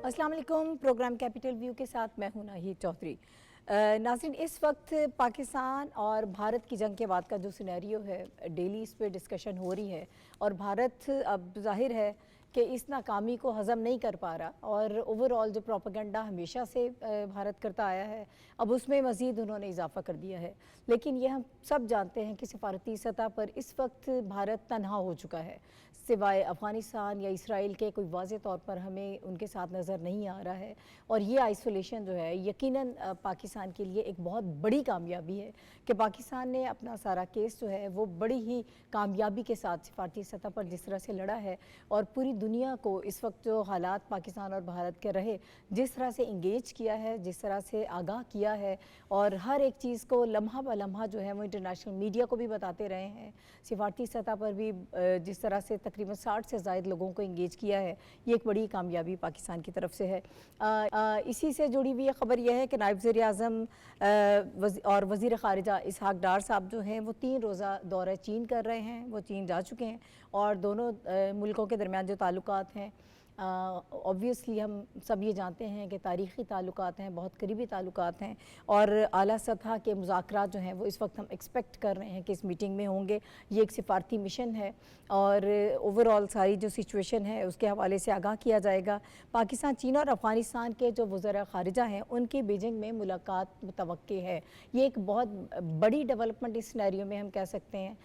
अस्सलाम वालेकुम। Programme capital view के साथ मैं हूं नाहिद चौधरी। नाज़रीन, इस वक्त पाकिस्तान और भारत की जंग के बाद का जो सिनेरियो है, डेली इस पे डिस्कशन हो रही है और भारत अब जाहिर है कि इस नाकामी को हज़म नहीं कर पा रहा और ओवरऑल जो प्रोपेगेंडा हमेशा से भारत करता आया है, अब उसमें मज़ीद उन्होंने इजाफा कर दिया है। लेकिन ये हम सब जानते हैं कि सफारती सतह पर इस वक्त भारत तन्हा हो चुका है। सिवाय अफ़गानिस्तान या इसराइल के कोई वाज़े तौर पर हमें उनके साथ नज़र नहीं आ रहा है और ये आइसोलेशन जो है यकीनन पाकिस्तान के लिए एक बहुत बड़ी कामयाबी है कि पाकिस्तान ने अपना सारा केस जो है वो बड़ी ही कामयाबी के साथ सफारती सतह पर जिस तरह से लड़ा है और पूरी दुनिया को इस वक्त जो हालात पाकिस्तान और भारत के रहे, जिस तरह से इंगेज किया है, जिस तरह से आगाह किया है और हर एक चीज़ को लम्हा ब लम्हा जो है वो इंटरनेशनल मीडिया को भी बताते रहे हैं। सफारती सतह पर भी जिस तरह से तकरीबन 60 से ज़ायद लोगों को इंगेज किया है, ये एक बड़ी कामयाबी पाकिस्तान की तरफ से है। इसी से जुड़ी हुई खबर यह है कि नायब वज़ीर-ए-आज़म और वज़ीर ख़ारिजा इसहाक़ डार साहब जो हैं वो 3 रोज़ा दौरा चीन कर रहे हैं। वो चीन जा चुके हैं और दोनों मुल्कों के दरमियान जो ताल्लुकात हैं, ऑब्वियसली हम सब ये जानते हैं कि तारीख़ी ताल्लुकात हैं, बहुत करीबी ताल्लुकात हैं और आला सतह के मुज़ाकरात जो हैं वो इस वक्त हम एक्सपेक्ट कर रहे हैं कि इस मीटिंग में होंगे। ये एक सिफारती मिशन है और ओवरऑल सारी जो सिचुएशन है उसके हवाले से आगाह किया जाएगा। पाकिस्तान, चीन और अफ़गानिस्तान के जो वज़ीर ख़ारिजा हैं उनकी बीजिंग में मुलाकात मुतवक्की है। ये एक बहुत बड़ी डेवलपमेंट इस सिनेरियो में हम कह सकते हैं।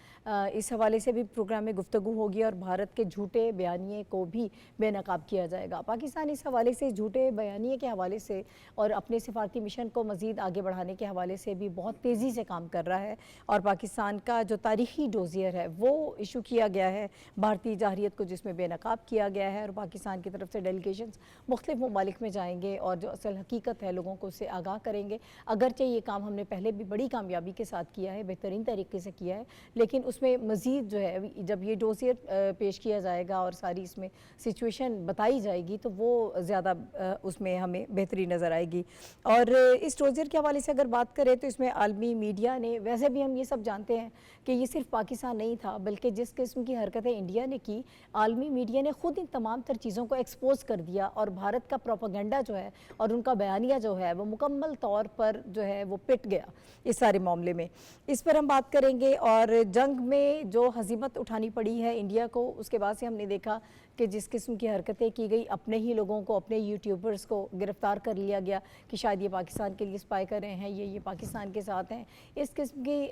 इस हवाले से भी प्रोग्राम में गुफ्तगू होगी और भारत के झूठे बयानिए को भी बेनकाब किया जाएगा। पाकिस्तान इस हवाले से झूठे बयानिए के हवाले से और अपने सिफारती मिशन को मज़ीद आगे बढ़ाने के हवाले से भी बहुत तेज़ी से काम कर रहा है और पाकिस्तान का जो तारीख़ी डोज़ियर है वो इशू किया गया है भारतीय जाहरियत को, जिसमें बेनकाब किया गया है और पाकिस्तान की तरफ से डेलीगेशंस मुख्तलिफ ममालिक में जाएंगे और जो असल हकीकत है लोगों को उससे आगाह करेंगे। अगरचे ये काम हमने पहले भी बड़ी कामयाबी के साथ किया है, बेहतरीन तरीके से किया है, लेकिन उसमें मज़ीद जो है जब ये डोज़ियर पेश किया जाएगा और सारी इसमें सिचुएशन बताई जाएगी तो वो ज़्यादा उसमें हमें बेहतरी नज़र आएगी। और इस डोज़ियर के हवाले से अगर बात करें तो इसमें आलमी मीडिया ने, वैसे भी हम ये सब जानते हैं कि ये सिर्फ पाकिस्तान नहीं था बल्कि जिस किस्म की हरकतें इंडिया ने की, आलमी मीडिया ने ख़ुद इन तमाम तर चीज़ों को एक्सपोज कर दिया और भारत का प्रोपेगेंडा जो है और उनका बयानिया जो है वो मुकम्मल तौर पर जो है वो पिट गया इस सारे मामले में। इस पर हम बात करेंगे और जंग में जो हज़ीमत उठानी पड़ी है इंडिया को, उसके बाद से हमने देखा कि जिस किस्म की हरकतें की गई, अपने ही लोगों को, अपने यूट्यूबर्स को गिरफ़्तार कर लिया गया कि शायद ये पाकिस्तान के लिए स्पाई कर रहे हैं, ये पाकिस्तान के साथ हैं। इस किस्म की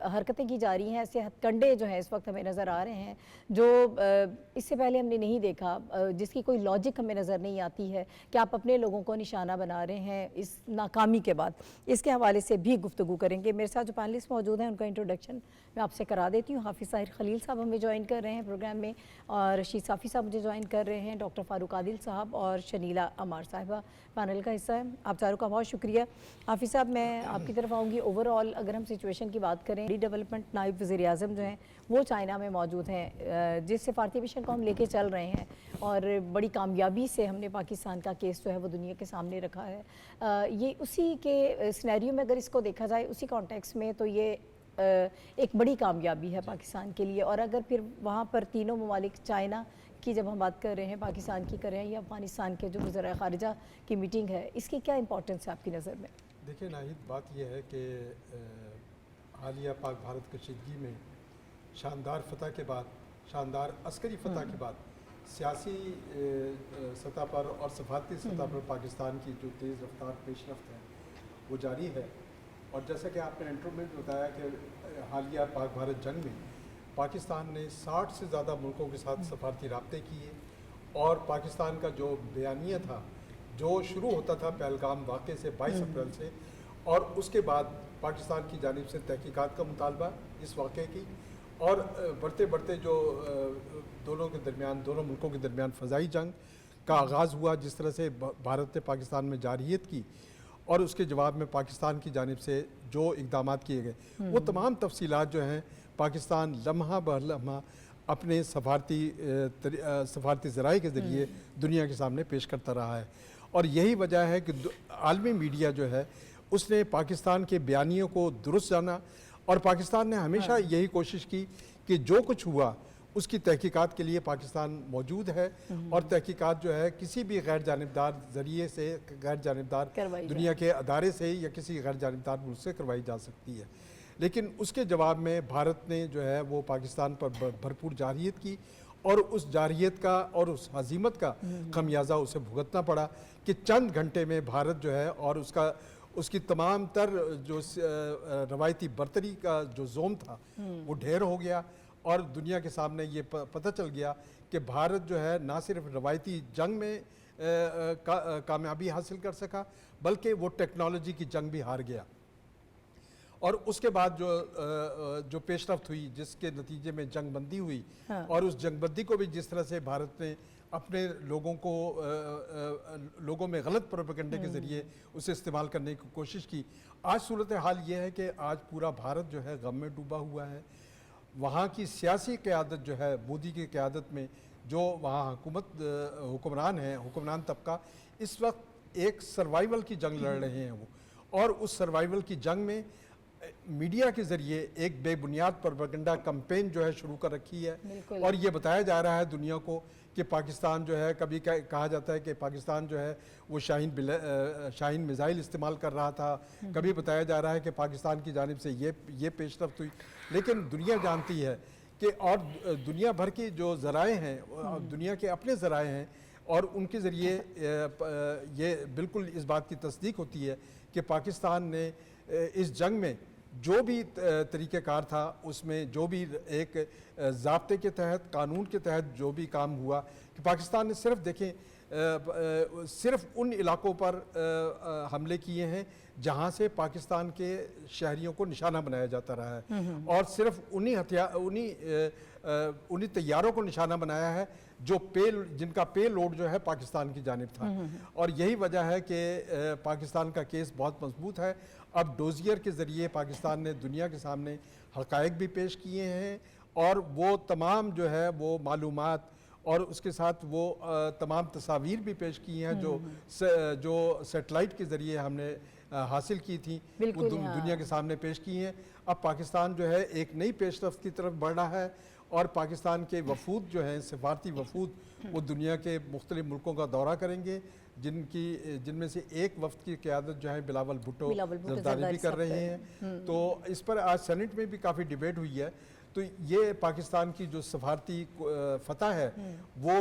हरकतें की जा रही हैं। ऐसे हथकंडे जो हैं इस वक्त हमें नज़र आ रहे हैं जो इससे पहले हमने नहीं देखा, जिसकी कोई लॉजिक हमें नज़र नहीं आती है कि आप अपने लोगों को निशाना बना रहे हैं इस नाकामी के बाद। इसके हवाले से भी गुफ्तगू करेंगे। मेरे साथ जो पैनलिस्ट मौजूद हैं उनका इंट्रोडक्शन मैं आपसे करा देती हूँ। हाफिज़ ताहिर खलील साहब हमें ज्वाइन कर रहे हैं प्रोग्राम में और रशीद साफ़ी साहब मुझे ज्वाइन कर रहे हैं, डॉक्टर फ़ारूक आदिल साहब और शनीला अमार साहिबा पैनल का हिस्सा है। आप चारों का बहुत शुक्रिया। हाफिज़ साहब, मैं आपकी तरफ आऊँगी। ओवरऑल अगर हम सिचुएशन की बात करें, बड़ी डेवलपमेंट, नायब वज़ीर-ए-आज़म जो हैं वो चाइना में मौजूद हैं, जिस सिफारती मिशन को हम लेके चल रहे हैं और बड़ी कामयाबी से हमने पाकिस्तान का केस जो है वो दुनिया के सामने रखा है। ये उसी के सिनेरियो में अगर इसको देखा जाए, उसी कॉन्टेक्स्ट में, तो ये एक बड़ी कामयाबी है पाकिस्तान के लिए। और अगर फिर वहाँ पर तीनों ममालिक, चाइना की जब हम बात कर रहे हैं, पाकिस्तान की कर रहे हैं या अफ़गानिस्तान के जो वज़ीर ख़ारिजा की मीटिंग है, इसकी क्या इंपॉर्टेंस है आपकी नज़र में? देखिए नाहिद, बात यह है कि हालिया पाक भारत कशीदगी में शानदार फ़तह के बाद, शानदार अस्करी फ़तह के बाद सियासी सतह पर और सफारती सतह पर पाकिस्तान की जो तेज़ रफ्तार पेशरफ्त है वो जारी है। और जैसा कि आपने इंट्रो में बताया कि हालिया पाक भारत जंग में पाकिस्तान ने 60 से ज़्यादा मुल्कों के साथ सफारती राब्ते किए और पाकिस्तान का जो बयानिया था, जो शुरू होता था पहलगाम वाक़े से 22 अप्रैल से, और उसके बाद पाकिस्तान की जानिब से तहकीकात का मुतालबा इस वाक़े की और बढ़ते बढ़ते जो दोनों मुल्कों के दरमियान फ़ज़ाई जंग का आगाज़ हुआ, जिस तरह से भारत ने पाकिस्तान में जारहियत की और उसके जवाब में पाकिस्तान की जानिब से जो इक़दामात किए गए, वो तमाम तफसीलात जो हैं पाकिस्तान लम्हा बर लम्हा अपने सफारती ज़राए के ज़रिए दुनिया के सामने पेश करता रहा है। और यही वजह है कि आलमी मीडिया जो है उसने पाकिस्तान के बयानियों को दुरुस्त जाना और पाकिस्तान ने हमेशा यही कोशिश की कि जो कुछ हुआ उसकी तहकीकात के लिए पाकिस्तान मौजूद है और तहकीकात जो है किसी भी गैर जानिबदार ज़रिए से, गैर जानिबदार करवाई दुनिया के अदारे से या किसी गैर जानिबदार मुल्क से करवाई जा सकती है। लेकिन उसके जवाब में भारत ने जो है वो पाकिस्तान पर भरपूर जारहियत की और उस जारहियत का और उस हजीमत का खमियाजा उसे भुगतना पड़ा कि चंद घंटे में भारत जो है और उसकी तमाम तर जो रवायती बर्तरी का जो जोम था वो ढेर हो गया और दुनिया के सामने ये पता चल गया कि भारत जो है ना सिर्फ रवायती जंग में कामयाबी हासिल कर सका बल्कि वो टेक्नोलॉजी की जंग भी हार गया। और उसके बाद जो पेशरफ्त हुई जिसके नतीजे में जंगबंदी हुई, हाँ। और उस जंगबंदी को भी जिस तरह से भारत ने अपने लोगों को लोगों में गलत प्रोपेगेंडे के ज़रिए उसे इस्तेमाल करने की कोशिश की। आज सूरत हाल ये है कि आज पूरा भारत जो है गम में डूबा हुआ है। वहाँ की सियासी क़यादत जो है, मोदी की क़यादत में जो वहाँ हुक्मरान हैं, हुक्मरान तबका इस वक्त एक सर्वाइवल की जंग लड़ रहे हैं वो, और उस सर्वाइवल की जंग में मीडिया के ज़रिए एक बेबुनियाद प्रोपेगेंडा कैंपेन जो है शुरू कर रखी है और ये बताया जा रहा है दुनिया को कि पाकिस्तान जो है, कभी कहा जाता है कि पाकिस्तान जो है वो शाहीन मिसाइल इस्तेमाल कर रहा था, कभी बताया जा रहा है कि पाकिस्तान की जानिब से ये पेशरफ्त हुई। लेकिन दुनिया जानती है कि, और दुनिया भर की जो ज़राए हैं, दुनिया के अपने ज़राए हैं और उनके ज़रिए ये बिल्कुल इस बात की तस्दीक होती है कि पाकिस्तान ने इस जंग में जो भी तरीक़ेकार था उसमें जो भी एक ज़ाब्ते के तहत, कानून के तहत जो भी काम हुआ कि पाकिस्तान ने सिर्फ देखें सिर्फ उन इलाकों पर हमले किए हैं जहां से पाकिस्तान के शहरियों को निशाना बनाया जाता रहा है और सिर्फ उन्हीं तैयारों को निशाना बनाया है जिनका पे लोड जो है पाकिस्तान की जानिब था। और यही वजह है कि पाकिस्तान का केस बहुत मजबूत है। अब डोजियर के ज़रिए पाकिस्तान ने दुनिया के सामने हक़ाइक़ भी पेश किए हैं और वो तमाम जो है वो मालूमात और उसके साथ वो तमाम तस्वीर भी पेश की हैं जो सेटेलाइट के ज़रिए हमने हासिल की थी, वो दुनिया के सामने पेश की हैं। अब पाकिस्तान जो है एक नई पेशरफ्त की तरफ बढ़ रहा है और पाकिस्तान के वफूद जो हैं, सफारती वफूद, वो दुनिया के मुख्तलिफ मुल्कों का दौरा करेंगे, जिनमें से एक वफ्द की क़यादत जो है बिलावल भुट्टो ज़रदारी भी कर रहे हैं। तो इस पर आज सेनेट में भी काफ़ी डिबेट हुई है। तो ये पाकिस्तान की जो सफारती फतह है वो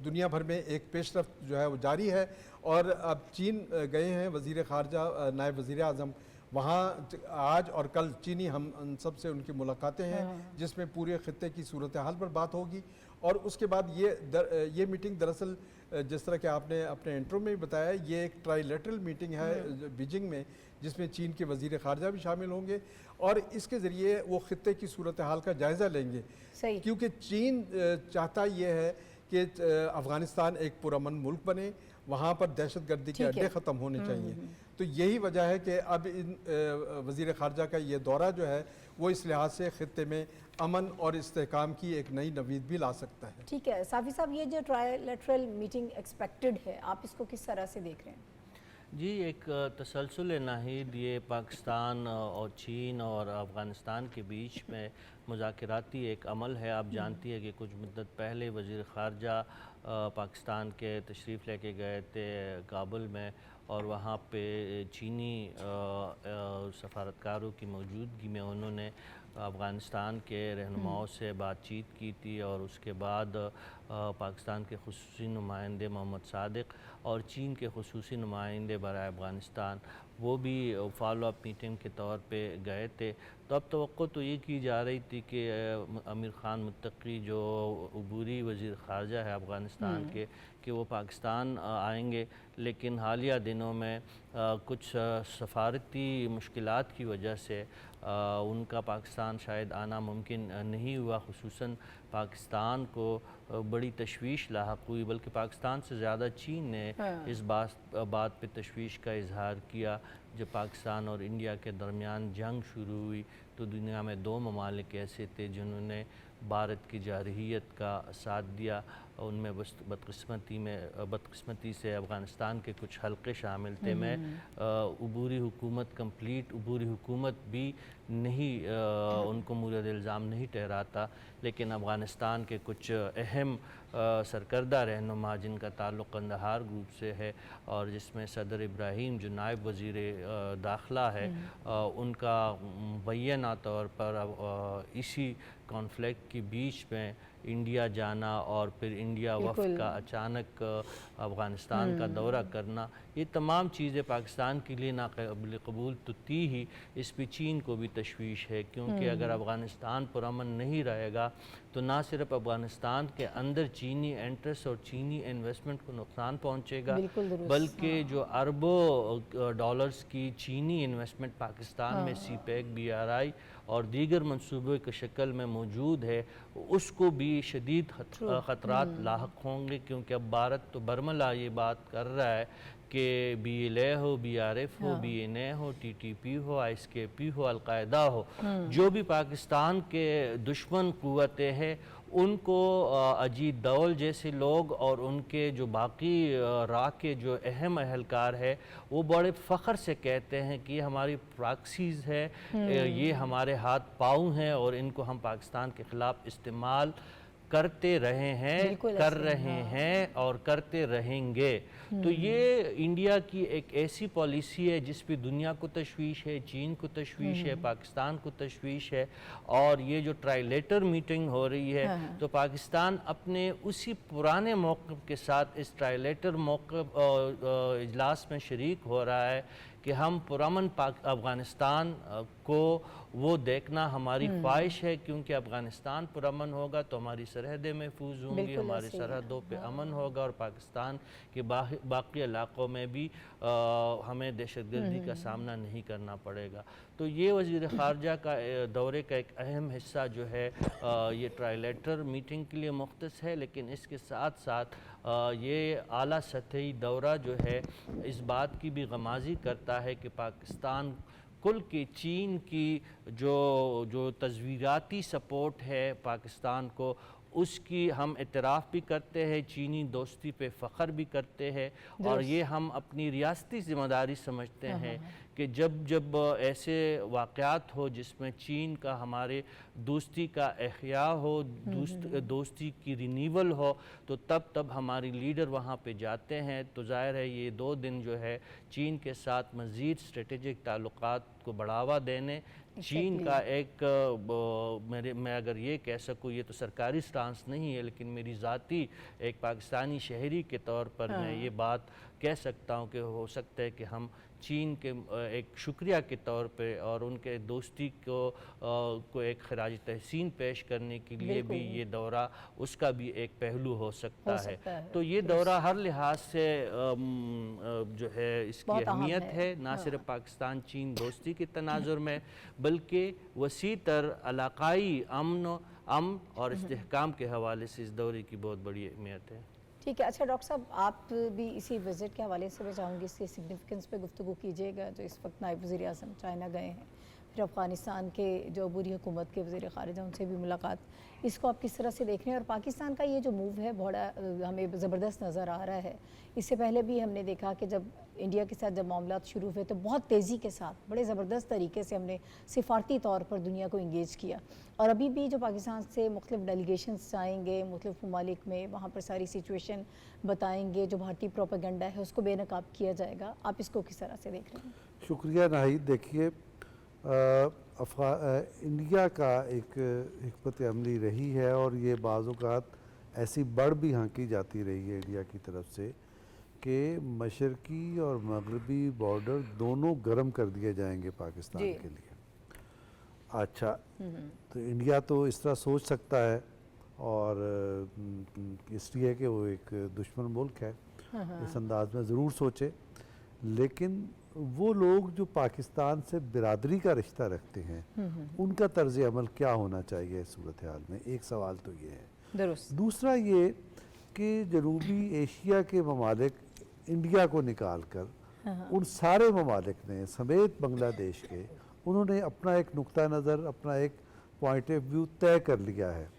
दुनिया भर में एक पेशरफ्त जो है वो जारी है। और अब चीन गए हैं वज़ीर ख़ारजा, नायब वज़ीर आज़म, वहाँ आज और कल चीनी हम सब से उनकी मुलाकातें हैं जिसमें पूरे ख़ित्ते की सूरत हाल पर बात होगी। और उसके बाद ये मीटिंग दरअसल जिस तरह के आपने अपने इंट्रो में भी बताया, ये एक ट्राइलेटरल मीटिंग है बीजिंग में जिसमें चीन के वज़ीर ख़ारजा भी शामिल होंगे और इसके ज़रिए वो ख़ित्ते की सूरत हाल का जायज़ा लेंगे। क्योंकि चीन चाहता ये है कि अफ़गानिस्तान एक पुरअमन मुल्क बने, वहाँ पर दहशतगर्दी के अड्डे ख़त्म होने चाहिए। तो यही वजह है कि अब इन वज़ीर ख़ारजा का ये दौरा जो है वो इस लिहाज से ख़ित्ते में अमन और इस्तेहकाम की एक नई नवीद भी ला सकता है। ठीक है साफ़ी साहब, ये जो ट्रायलैटरल मीटिंग एक्सपेक्टेड है, आप इसको किस तरह से देख रहे हैं? जी, एक तसलसल नाहिद ये पाकिस्तान और चीन और अफ़गानिस्तान के बीच में मुज़ाकराती एक अमल है। आप जानती है कि कुछ मुद्दत पहले वज़ीर ख़ारजा पाकिस्तान के तशरीफ़ लेके गए थे काबुल में और वहाँ पे चीनी सफारतकारों की मौजूदगी में उन्होंने अफ़गानिस्तान के रहनुमाओं से बातचीत की थी और उसके बाद पाकिस्तान के ख़ुसूसी नुमाइंदे मोहम्मद सादिक और चीन के ख़ुसूसी नुमाइंदे बराए अफ़गानिस्तान वो भी फॉलो अप मीटिंग के तौर पे गए थे। तो अब तवक्को तो ये की जा रही थी कि अमीर ख़ान मुत्तकी जो अबूरी वज़ीर ख़ारजा है अफ़गानिस्तान के, कि वो पाकिस्तान आएंगे, लेकिन हालिया दिनों में कुछ सफारती मुश्किलात की वजह से उनका पाकिस्तान शायद आना मुमकिन नहीं हुआ। ख़ुसूसन पाकिस्तान को बड़ी तशवीश लाहक हुई, बल्कि पाकिस्तान से ज़्यादा चीन ने इस बात पे तशवीश का इजहार किया। जब पाकिस्तान और इंडिया के दरमियान जंग शुरू हुई तो दुनिया में दो ममालिक ऐसे थे जिन्होंने भारत की जारहियत का साथ दिया उनमें बदकिस्मती से अफ़गानिस्तान के कुछ हल्के शामिल थे। मैं अबूरी हुकूमत कंप्लीट अबूरी हुकूमत भी नहीं उनको मुर्द इल्ज़ाम नहीं ठहराता, लेकिन अफ़गानिस्तान के कुछ अहम सरकर्दा रहनुमा जिनका ताल्लुक़ कंदहार ग्रुप से है और जिसमें सदर इब्राहीम जो नायब वज़ीर दाखिला है, उनका मुबैना तौर पर इसी कॉन्फ्लिक्ट के बीच में इंडिया जाना और फिर इंडिया वफ़द का अचानक अफ़गानिस्तान का दौरा करना, ये तमाम चीज़ें पाकिस्तान के लिए नाक़ाबिल कबूल तो थी ही, इस पर चीन को भी तशवीश है, क्योंकि अगर अफ़गानिस्तान पुरअमन नहीं रहेगा तो ना सिर्फ अफ़गानिस्तान के अंदर चीनी इंटरेस्ट और चीनी इन्वेस्टमेंट को नुकसान पहुँचेगा, बल्कि जो अरबों डॉलर्स की चीनी इन्वेस्टमेंट पाकिस्तान में CPEC, BRI और दीगर मनसूबे की शक्ल में मौजूद है, उसको भी शदीद ख़तरात लाहक होंगे, क्योंकि अब भारत तो बरमला ये बात कर रहा है कि BLA हो, BRF हो, BNA हो, TTP हो, ISKP हो, अलकायदा हो, जो भी पाकिस्तान के दुश्मन क़ुव्वतें हैं, उनको अजीत दौल जैसे लोग और उनके जो बाकी राह के जो अहम अहलकार है, वो बड़े फ़ख्र से कहते हैं कि हमारी प्रॉक्सीज़ है, ये हमारे हाथ पाँव हैं और इनको हम पाकिस्तान के ख़िलाफ़ इस्तेमाल करते रहे हैं, कर रहे हैं और करते रहेंगे। तो ये इंडिया की एक ऐसी पॉलिसी है जिस पे दुनिया को तशवीश है, चीन को तशवीश है, पाकिस्तान को तशवीश है। और ये जो ट्राइलेटर मीटिंग हो रही है, तो पाकिस्तान अपने उसी पुराने मौक़िफ़ के साथ इस ट्राइलेटर इजलास में शरीक हो रहा है कि हम पुरअमन अफ़गानिस्तान को वो देखना हमारी ख्वाहिश है, क्योंकि अफ़गानिस्तान पुरअमन होगा तो हमारी सरहदें महफूज होंगी, हमारी सरहदों पे अमन होगा और पाकिस्तान के बाकी इलाक़ों में भी हमें दहशतगर्दी का सामना नहीं करना पड़ेगा। तो ये वज़ीर ख़ारजा का दौरे का एक अहम हिस्सा जो है ये ट्राइलेटर मीटिंग के लिए मुख्तस है, लेकिन इसके साथ साथ ये आला सतही दौरा जो है इस बात की भी गमाज़ी करता है कि पाकिस्तान कुल की चीन की जो तज़वीराती सपोर्ट है पाकिस्तान को, उसकी हम इतराफ़ भी करते हैं, चीनी दोस्ती पे फ़ख्र भी करते हैं, और ये हम अपनी रियासती ज़िम्मेदारी समझते हैं कि जब ऐसे वाक़यात हो जिसमें चीन का हमारे दोस्ती का एहया हो, दोस्ती की रिनीवल हो, तो तब हमारी लीडर वहाँ पे जाते हैं। तो ज़ाहिर है ये 2 दिन जो है चीन के साथ मज़ीद स्ट्रेटेजिक ताल्लुक़ात को बढ़ावा देने, चीन का एक मैं अगर ये कह सकूँ, ये तो सरकारी स्टांस नहीं है, लेकिन मेरी ज़ाती एक पाकिस्तानी शहरी के तौर पर मैं ये बात कह सकता हूँ कि हो सकता है कि हम चीन के एक शुक्रिया के तौर पे और उनके दोस्ती को एक खराज तहसीन पेश करने के लिए भी ये दौरा उसका भी एक पहलू हो सकता है। तो ये दौरा हर लिहाज से जो है इसकी अहमियत है, ना सिर्फ पाकिस्तान चीन दोस्ती के तनाजुर में, बल्कि वसी तर इलाकाई अमन और इस्तेहकाम के हवाले से इस दौरे की बहुत बड़ी अहमियत है। ठीक है। अच्छा डॉक्टर साहब, आप भी इसी विज़िट के हवाले से मैं चाहूँगी इसके सिग्निफिकेंस पे गुफ्तगू कीजिएगा। जो इस वक्त नायब वज़ीर आज़म चाइना गए हैं, फिर अफ़गानिस्तान के जो अबूरी हुकूमत के वज़ीर ख़ारिजा उनसे भी मुलाकात, इसको आप किस तरह से देख रहे हैं? और पाकिस्तान का ये जो मूव है बड़ा हमें ज़बरदस्त नज़र आ रहा है। इससे पहले भी हमने देखा कि जब इंडिया के साथ जब मामलात शुरू हुए तो बहुत तेज़ी के साथ बड़े ज़बरदस्त तरीके से हमने सिफारती तौर पर दुनिया को इंगेज किया, और अभी भी जो पाकिस्तान से मुख्तलिफ डेलीगेशंस आएंगे मुख्तलिफ ममालिक में, वहाँ पर सारी सिचुएशन बताएंगे, जो भारतीय प्रोपेगेंडा है उसको बेनकाब किया जाएगा। आप इसको किस तरह से देख रहे हैं? शुक्रिया नाहिद। देखिए, इंडिया का एक हिकमत अमली रही है और ये बाज़ औक़ात ऐसी बढ़ भी हाँकी जाती रही है इंडिया की तरफ से कि मशरक़ी और मगरबी बॉर्डर दोनों गर्म कर दिए जाएंगे पाकिस्तान के लिए। अच्छा, तो इंडिया तो इस तरह सोच सकता है, और इसलिए कि वो एक दुश्मन मुल्क है, इस अंदाज में ज़रूर सोचे। लेकिन वो लोग जो पाकिस्तान से बिरादरी का रिश्ता रखते हैं, उनका तर्ज अमल क्या होना चाहिए इस सूरत हाल में? एक सवाल तो ये है। दूसरा ये कि जनूबी एशिया के ममालिक इंडिया को निकाल कर उन सारे ममालिक ने समेत बांग्लादेश के, उन्होंने अपना एक नुक्ता नज़र, अपना एक पॉइंट ऑफ व्यू तय कर लिया है।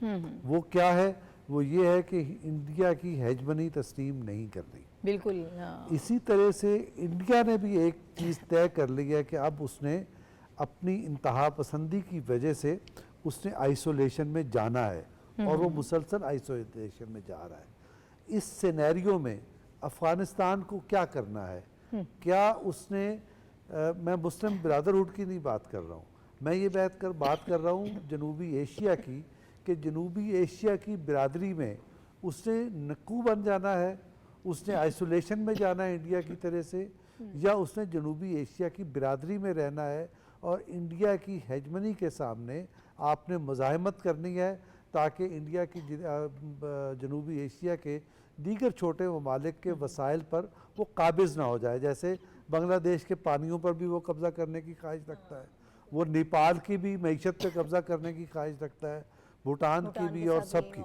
वो क्या है वो ये है कि इंडिया की हेजमनी तस्लीम नहीं कर रही। बिल्कुल हाँ। इसी तरह से इंडिया ने भी एक चीज़ तय कर ली है कि अब उसने अपनी इंतहा पसंदी की वजह से उसने आइसोलेशन में जाना है और वो मुसलसल आइसोलेशन में जा रहा है। इस सिनेरियो में अफ़गानिस्तान को क्या करना है? क्या उसने मैं मुस्लिम ब्रदरहुड की नहीं बात कर रहा हूँ, मैं ये बात कर रहा हूँ जनूबी एशिया की, कि जनूबी एशिया की बिरादरी में उसने नक्कू बन जाना है, उसने आइसोलेशन में जाना है इंडिया की तरह से, या उसने जनूबी एशिया की बिरादरी में रहना है और इंडिया की हेजमनी के सामने आपने मुज़ाहमत करनी है ताकि इंडिया की जनूबी एशिया के दीगर छोटे ममालिक के वसाइल पर वो काबिज़ ना हो जाए। जैसे बांग्लादेश के पानियों पर भी वो कब्ज़ा करने की ख्वाहिश रखता है, वो नेपाल की भी मईशत पे कब्ज़ा करने की ख्वाहिश रखता है, भूटान की भी और सब की।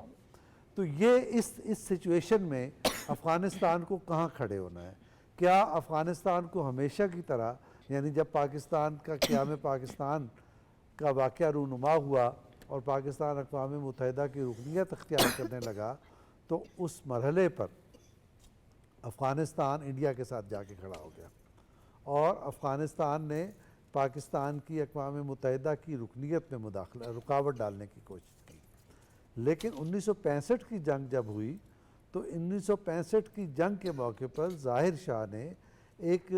तो ये इस सिचुएशन में अफ़गानिस्तान को कहाँ खड़े होना है? क्या अफ़गानिस्तान को हमेशा की तरह, यानी जब पाकिस्तान का क़याम पाकिस्तान का वाक़या रूनुमा हुआ और पाकिस्तान अक़वाम मुत्तहिदा की रुकनीत अख्तियार करने लगा, तो उस मरहले पर अफ़गानिस्तान इंडिया के साथ जाके खड़ा हो गया और अफ़गानिस्तान ने पाकिस्तान की अक़वाम मुत्तहिदा की रुकनीत में रुकावट डालने की कोशिश की। लेकिन 1965 की जंग जब हुई तो 1965 की जंग के मौके पर ज़ाहिर शाह ने एक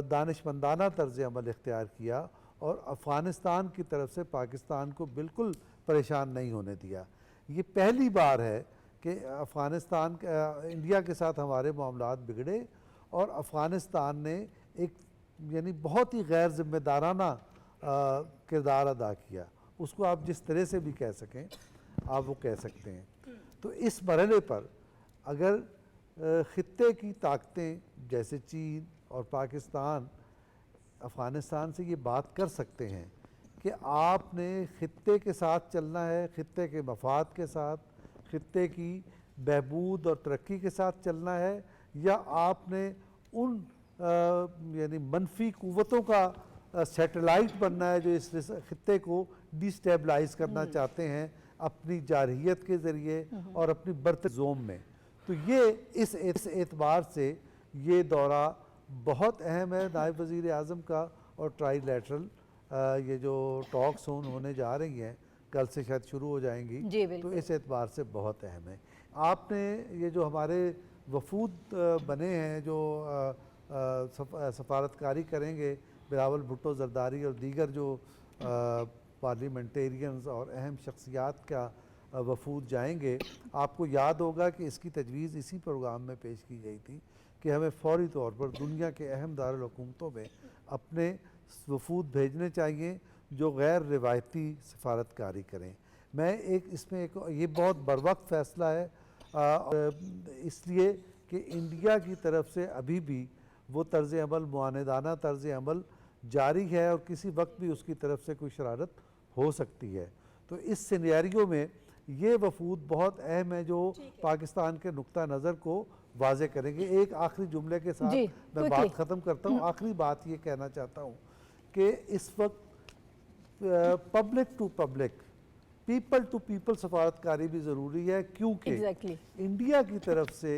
दानिशमंदाना तर्ज़ अमल इख्तियार किया और अफ़गानिस्तान की तरफ से पाकिस्तान को बिल्कुल परेशान नहीं होने दिया। ये पहली बार है कि अफ़गानिस्तान इंडिया के साथ हमारे मामलात बिगड़े और अफ़गानिस्तान ने एक यानी बहुत ही गैर ज़िम्मेदाराना किरदार अदा किया। उसको आप जिस तरह से भी कह सकें आप वो कह सकते हैं। तो इस मरहले पर अगर ख़ित्ते की ताकतें जैसे चीन और पाकिस्तान अफ़गानिस्तान से ये बात कर सकते हैं कि आपने ख़ित्ते के साथ चलना है, ख़ित्ते के मफाद के साथ, ख़ित्ते की बहबूद और तरक्की के साथ चलना है, या आपने उन यानी मनफी क़ुव्वतों का सैटेलाइट बनना है जो इस ख़ित्ते को डिस्टेबलाइज़ करना चाहते हैं अपनी जारहियत के ज़रिए और अपनी बर्त जोम में। तो ये इस एतबार से ये दौरा बहुत अहम है नायब वज़ीर आज़म का, और ट्राईलैटरल ये जो टॉक्स होने जा रही हैं कल से शायद शुरू हो जाएंगी, तो इस एतबार से बहुत अहम है। आपने ये जो हमारे वफूद बने हैं जो सफारतकारी करेंगे, बिलावल भुट्टो ज़रदारी और दीगर जो पार्लियामेंटेरियंस और अहम शख्सियात का वफूद जाएंगे, आपको याद होगा कि इसकी तजवीज़ इसी प्रोग्राम में पेश की गई थी कि हमें फ़ौरी तौर पर दुनिया के अहम दारुल हुकूमतों में अपने वफूद भेजने चाहिए जो गैर रिवायती सफारतकारी करें। मैं इसमें ये बहुत बरवक्त फ़ैसला है इसलिए कि इंडिया की तरफ से अभी भी वो तर्ज़ अमल मुआनदाना तर्ज़ अमल जारी है और किसी वक्त भी उसकी तरफ से कोई शरारत हो सकती है। तो इस सिनेरियो में ये वफूद बहुत अहम है जो पाकिस्तान के नुक्ता नज़र को वाज़े करेंगे। एक आखिरी जुमले के साथ मैं बात ख़त्म करता हूँ। आखिरी बात ये कहना चाहता हूँ कि इस वक्त public to public, people to people सफारतकारी भी ज़रूरी है, क्योंकि इंडिया की तरफ से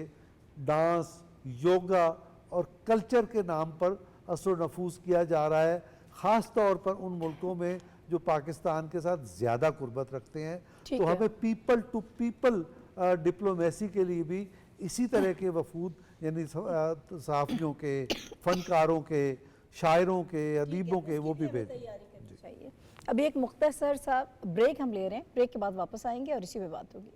डांस, योगा और कल्चर के नाम पर असर नफूस किया जा रहा है, ख़ास तौर पर उन मुल्कों में जो पाकिस्तान के साथ ज़्यादा कुर्बत रखते हैं। तो हमें पीपल टू पीपल डिप्लोमेसी के लिए भी इसी तरह के वफूद यानी सहाफ़ियों के, फ़नकारों के, शायरों के, अदीबों के वो भी भेजें चाहिए। अभी एक मुख्तसर सा ब्रेक हम ले रहे हैं, ब्रेक के बाद वापस आएंगे और इसी पे बात होगी।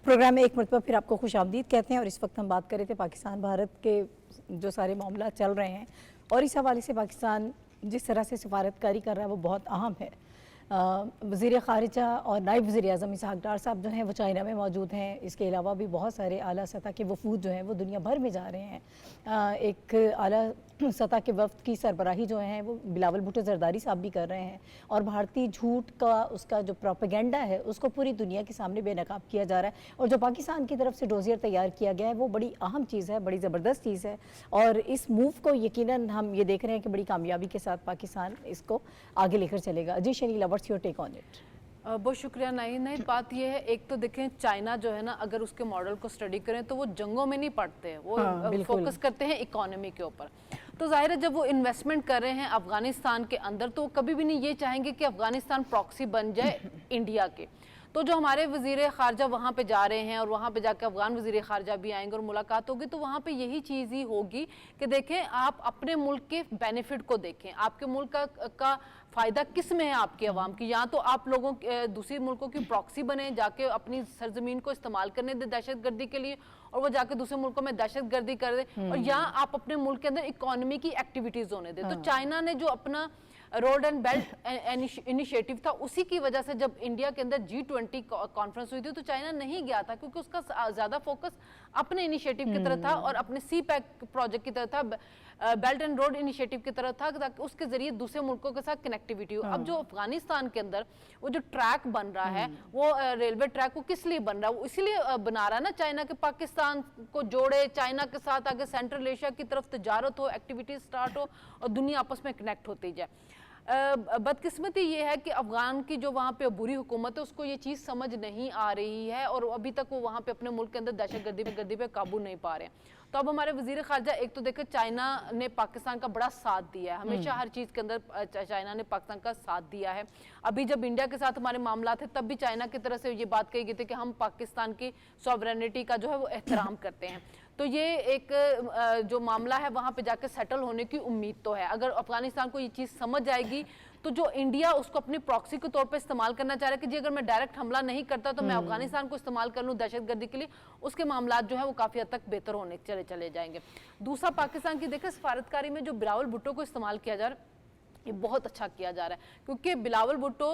प्रोग्राम में एक मरतबा फिर आपको खुशामदीद कहते हैं और इस वक्त हम बात कर रहे थे पाकिस्तान भारत के जो सारे मामला चल रहे हैं और इस हवाले से पाकिस्तान जिस तरह से सिफारतकारी कर रहा है वो बहुत अहम है। वज़ीर ख़ारिजा और नायब वज़ीर आज़म इसहाक़ डार साहब जो हैं वो चाइना में मौजूद हैं। इसके अलावा भी बहुत सारे आला सतह के वफूद जो हैं वो दुनिया भर में जा रहे हैं। एक आला सतह के वफ्द की सरबराही जो है वो बिलावल भुट्टो जरदारी साहब भी कर रहे हैं, और भारतीय झूठ का उसका जो प्रोपेगेंडा है उसको पूरी दुनिया के सामने बेनकाब किया जा रहा है। और जो पाकिस्तान की तरफ से डोजियर तैयार किया गया है वो बड़ी अहम चीज़ है, बड़ी ज़बरदस्त चीज़ है, और इस मूव को यकीनन हम ये देख रहे हैं कि बड़ी कामयाबी के साथ पाकिस्तान इसको आगे लेकर चलेगा। जी Shanila, what's your take on it? बहुत शुक्रिया। नहीं बात ये है, एक तो देखें चाइना जो है ना, अगर उसके मॉडल को स्टडी करें तो वो जंगों में नहीं पड़ते हैं, वो फोकस करते हैं इकोनॉमी के ऊपर। तो जाहिर है जब वो इन्वेस्टमेंट कर रहे हैं अफगानिस्तान के अंदर तो कभी भी नहीं ये चाहेंगे कि अफगानिस्तान प्रॉक्सी बन जाए इंडिया के। तो जो हमारे वज़ीर ख़ारजा वहाँ पे जा रहे हैं और वहाँ पे जाकर अफ़गान वज़ीर ख़ारजा भी आएंगे और मुलाकात होगी, तो वहाँ पे यही चीज़ ही होगी कि देखें आप अपने मुल्क के बेनिफिट को देखें, आपके मुल्क का फ़ायदा किस में है आपके अवाम की। या तो आप लोगों दूसरे मुल्कों की प्रॉक्सी बने, जाके अपनी सरजमीन को इस्तेमाल करने दे दहशत गर्दी के लिए, और वो जाके दूसरे मुल्कों में दहशत गर्दी कर दे, और या आप अपने मुल्क के अंदर इकोनॉमी की एक्टिविटीज़ होने दें। तो चाइना ने जो अपना रोड एंड बेल्ट इनिशिएटिव था, उसी की वजह से जब इंडिया के अंदर G20 कॉन्फ्रेंस हुई थी तो चाइना नहीं गया था, क्योंकि उसका ज़्यादा फोकस अपने इनिशिएटिव की तरफ था और अपने CPEC प्रोजेक्ट की तरफ था, बेल्ट एंड रोड इनिशिएटिव की तरफ था, ताकि उसके जरिए दूसरे मुल्कों के साथ कनेक्टिविटी हो। अब जो अफगानिस्तान के अंदर वो जो ट्रैक बन रहा है, वो रेलवे ट्रैक वो किस लिए बन रहा है? वो इसलिए बना रहा है ना, चाइना के पाकिस्तान को जोड़े, चाइना के साथ आगे सेंट्रल एशिया की तरफ तजारत हो, एक्टिविटी स्टार्ट हो और दुनिया आपस में कनेक्ट होती जाए। बदकिस्मती ये है कि अफगान की जो वहाँ पे बुरी हुकूमत है उसको ये चीज़ समझ नहीं आ रही है, और अभी तक वो वहाँ पे अपने मुल्क के अंदर दहशतगर्दी पे काबू नहीं पा रहे हैं। तो अब हमारे वज़ीर ख़ारजा, एक तो देखो चाइना ने पाकिस्तान का बड़ा साथ दिया है, हमेशा हर चीज़ के अंदर चाइना ने पाकिस्तान का साथ दिया है। अभी जब इंडिया के साथ हमारे मामला थे तब भी चाइना की तरफ से ये बात कही गई थी कि हम पाकिस्तान की सॉवरेनिटी का जो है वो एहतराम करते हैं। तो ये एक जो मामला है वहाँ पे जाके सेटल होने की उम्मीद तो है। अगर अफगानिस्तान को ये चीज़ समझ आएगी तो जो इंडिया उसको अपनी प्रॉक्सी के तौर पे इस्तेमाल करना चाह रहा है कि जी अगर मैं डायरेक्ट हमला नहीं करता तो मैं अफगानिस्तान को इस्तेमाल कर लूँ दहशतगर्दी के लिए, उसके मामला जो है वो काफ़ी हद तक बेहतर होने चले जाएंगे। दूसरा, पाकिस्तान की देखिए सफारतकारी में जो बिलावल भुट्टो को इस्तेमाल किया जा रहा है, ये बहुत अच्छा किया जा रहा है, क्योंकि बिलावल भुट्टो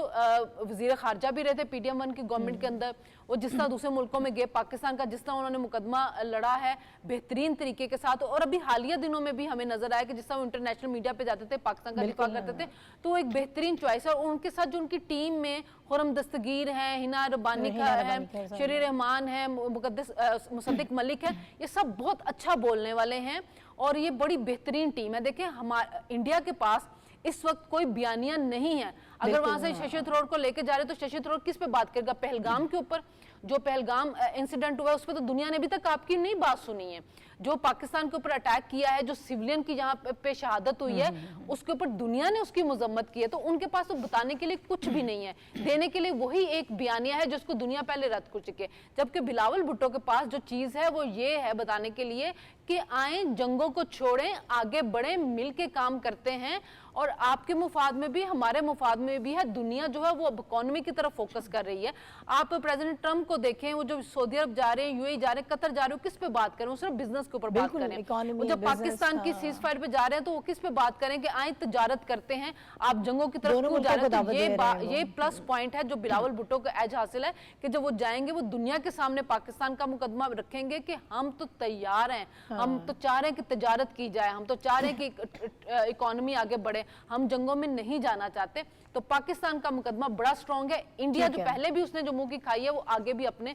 वज़ीर ख़ारजा भी रहे थे PDM-1 की गवर्नमेंट के अंदर। वो जिस तरह दूसरे मुल्कों में गए, पाकिस्तान का जिस तरह उन्होंने मुकदमा लड़ा है बेहतरीन तरीके के साथ, और अभी हालिया दिनों में भी हमें नजर आया कि जिस तरह वो इंटरनेशनल मीडिया पे जाते थे, पाकिस्तान का दिफा करते थे, तो वो एक बेहतरीन चॉइस है। और उनके साथ जो उनकी टीम में खुरम दस्तगीर है, हिना रब्बानी है, शेरी रहमान है, मुसद्दिक मलिक है, ये सब बहुत अच्छा बोलने वाले हैं और ये बड़ी बेहतरीन टीम है। देखिए हमारे इंडिया के पास इस वक्त कोई बयानिया नहीं है। अगर वहां से शशि थरूर को लेके जा रहे तो शशि थरूर किस पे बात करेगा? पहलगाम के ऊपर, जो पहलगाम इंसिडेंट हुआ उस पर तो दुनिया ने अभी तक आपकी नहीं बात सुनी है। जो पाकिस्तान के ऊपर अटैक किया है, जो सिविलियन की जहाँ पे शहादत हुई है, उसके ऊपर दुनिया ने उसकी मजम्मत की है, तो उनके पास तो बताने के लिए कुछ भी नहीं है। देने के लिए वही एक बयानिया है जिसको दुनिया पहले रद्द कर चुके। जबकि बिलावल भुट्टो के पास जो चीज़ है वो ये है बताने के लिए कि आए, जंगों को छोड़ें, आगे बढ़ें, मिल के काम करते हैं, और आपके मुफाद में भी हमारे मुफाद में भी है। दुनिया जो है वो अब इकोनॉमी की तरफ फोकस कर रही है। आप प्रेसिडेंट ट्रंप को देखें, वो जो सऊदी अरब जा रहे हैं, UAE जा रहे हैं, कतर जा रहे हैं, किस पे बात करें? वो सिर्फ बिजनेस के ऊपर बात करें। वो जब पाकिस्तान की सीज फायर पे जा रहे हैं तो वो किस पे बात करें कि आए तजारत करते हैं, आप जंगों की तरफ क्यों जा रहे हैं? तो ये प्लस पॉइंट है जो बिलावल भुट्टो को एज हासिल है कि जब वो जाएंगे वो दुनिया के सामने पाकिस्तान का मुकदमा रखेंगे कि हम तो तैयार हैं, हम तो चाह रहे हैं कि तजारत की जाए, हम तो चाह रहे हैं कि इकोनॉमी आगे बढ़े, हम जंगों में नहीं जाना चाहते। तो पाकिस्तान का मुकदमा बड़ा स्ट्रॉन्ग है। इंडिया जो पहले भी उसने जो मुंह की खाई है वो आगे भी अपने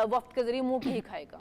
वफ्द के जरिए मुंह की ही खाएगा।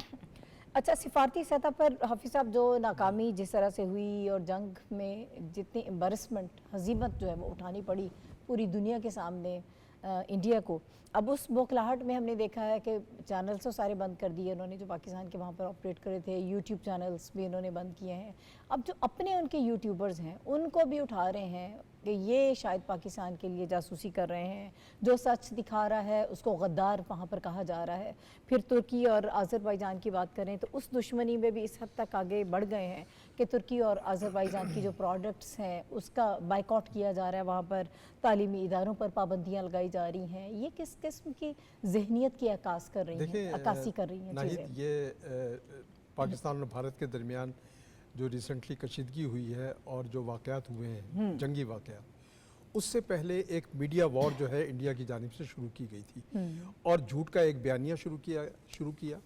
अच्छा, सिफारती सतह पर हाफिज साहब जो नाकामी जिस तरह से हुई और जंग में जितनी एम्बरसमेंट, हजीमत जो है वो उठानी पड़ी पूरी दुनिया के सामने इंडिया को, अब उस बौखलाहट में हमने देखा है कि चैनल्स तो सारे बंद कर दिए उन्होंने जो पाकिस्तान के वहाँ पर ऑपरेट कर रहे थे, यूट्यूब चैनल्स भी उन्होंने बंद किए हैं। अब जो अपने उनके यूट्यूबर्स हैं उनको भी उठा रहे हैं कि ये शायद पाकिस्तान के लिए जासूसी कर रहे हैं, जो सच दिखा रहा है उसको गद्दार वहाँ पर कहा जा रहा है। फिर तुर्की और आज़रबाईजान की बात करें तो उस दुश्मनी में भी इस हद तक आगे बढ़ गए हैं कि तुर्की और आज़रबाईजान की जो प्रोडक्ट्स हैं उसका बाइकआउट किया जा रहा है, वहाँ पर तालीमी इदारों पर पाबंदियाँ लगाई जा रही हैं। ये किस किस्म की जहनीत की अक्कासी कर रही हैं चीज़ें? ये पाकिस्तान और भारत के दरमियान जो रिसेंटली कशीदगी हुई है और जो वाक़यात हुए हैं जंगी वाक़यात, उससे पहले एक मीडिया वॉर जो है इंडिया की जानिब से शुरू की गई थी और झूठ का एक बयानिया शुरू किया